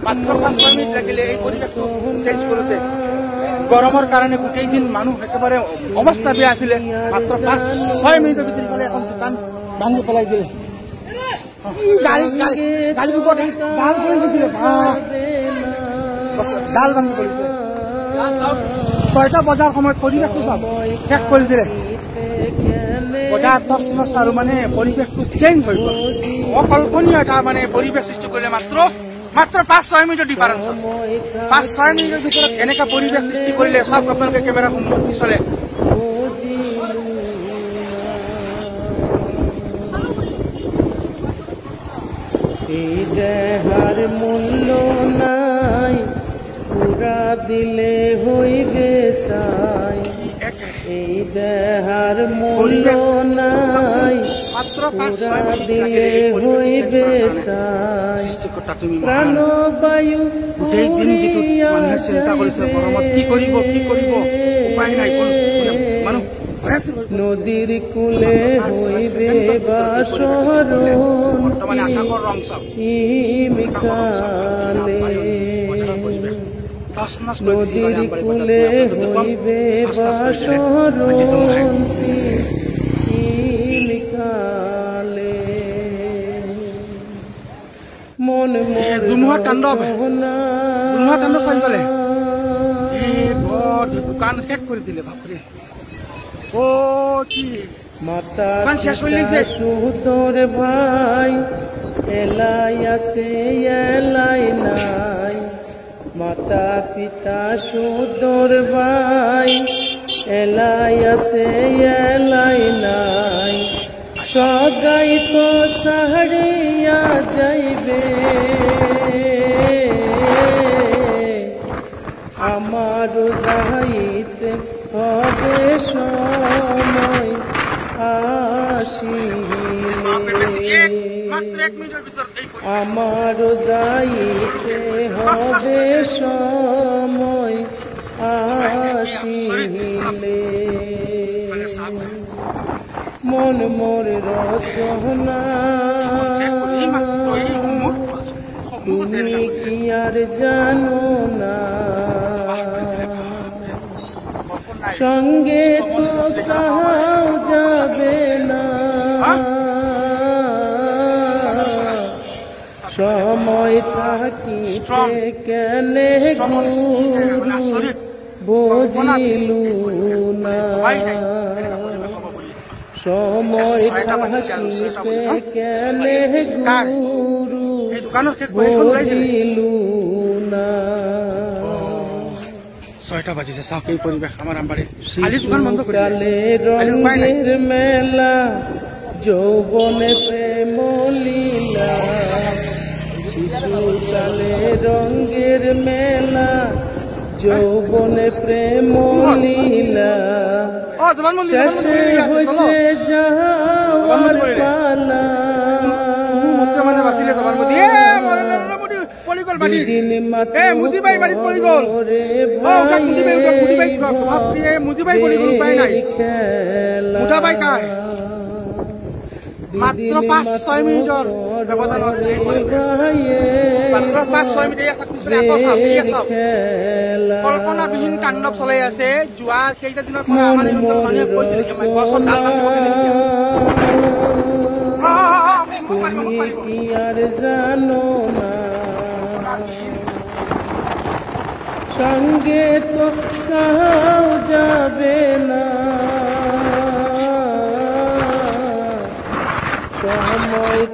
মাত্র 5 মিনিট লাগিলে এই পরিবেশটো চেঞ্জ করতে গরমের কারণে গোটেই দিন মানুষ একেবারে অবস্থা বেয়া আছিল মাত্র 5-6 মিনিটের ভিতরে ফলে এখন দোকান ভাঙি পেলাই দিলে গাড়ির উপর ডাল পড়ে গেছিল ডাল ভাঙি পড়েছে 6টা বজার সময় পরিবেশটো সব শেষ করে দিলে বজার তছনছ আৰু মানে পরিবেশটো চেঞ্জ হৈ গ'ল অকল্পনীয় এটা মানে পরিবেশ সৃষ্টি কৰিলে মাত্র 5-6 মিনিটের ডিফারেন্স 5-6 মিনিটের ভিতৰত এনেকা পরিবেশ সৃষ্টি কৰিলে সব আপোনালোকে ক্যামেরা পিছলে এই দেহার মূল্য নাই পুরা দিলে হইবে সাই এই দেহার মূল্য নাই পুরা দিলে হইবে সাই প্রাণবায়ু নদীর কুলে হইবে বাসরণ হিমিকালে নদীর কুলে হইবে বাসরণ হিমিকালে মন মোর দুমুহা তাণ্ডৱ চাৰিফালে দোকান শেষ কৰি দিলে বাপৰে ও কি মাতা সুতোর ভাই এলাই আছে এলাই নাই মাতা পিতা সুতোর ভাই এলাই আছে এলাই নাই সগাই তো সাহারিয়া যাইবে আমার যাইতে হবে সময় আসিলে আমার যাইতে হবে সময় আসিলে মন মোর রসনা তুমি কি আর জানো না সঙ্গে তো কাহাও যাবে না সময় থাকিতে কেনে গুরু বুঝিলু না সময় থাকিতে কেনে গুরু বুঝিলু না 6টা বাজিছে সাফ এই পরিবেশ আমার আমবাড়ি শিশুকালে রঙের মেলা যৌবনে প্রেম লীলা শিশুকালে রঙের মেলা যৌবনে প্রেম লীলা শেষে হইছে যাওয়ার পালা দিন মাত্র মাত্র 5-6 মিনিটৰ ব্যৱধানত মাত্ৰ 5-6 মিনিট কল্পনাবিহীন তাণ্ডৱ চলাই আছে যোৱা কেইটা দিনৰ পৰা আমাৰ মানুহে কৈছিল গছৰ ডাল তুমি কি আর জানো না সঙ্গে তো কাউ যাবে না সময়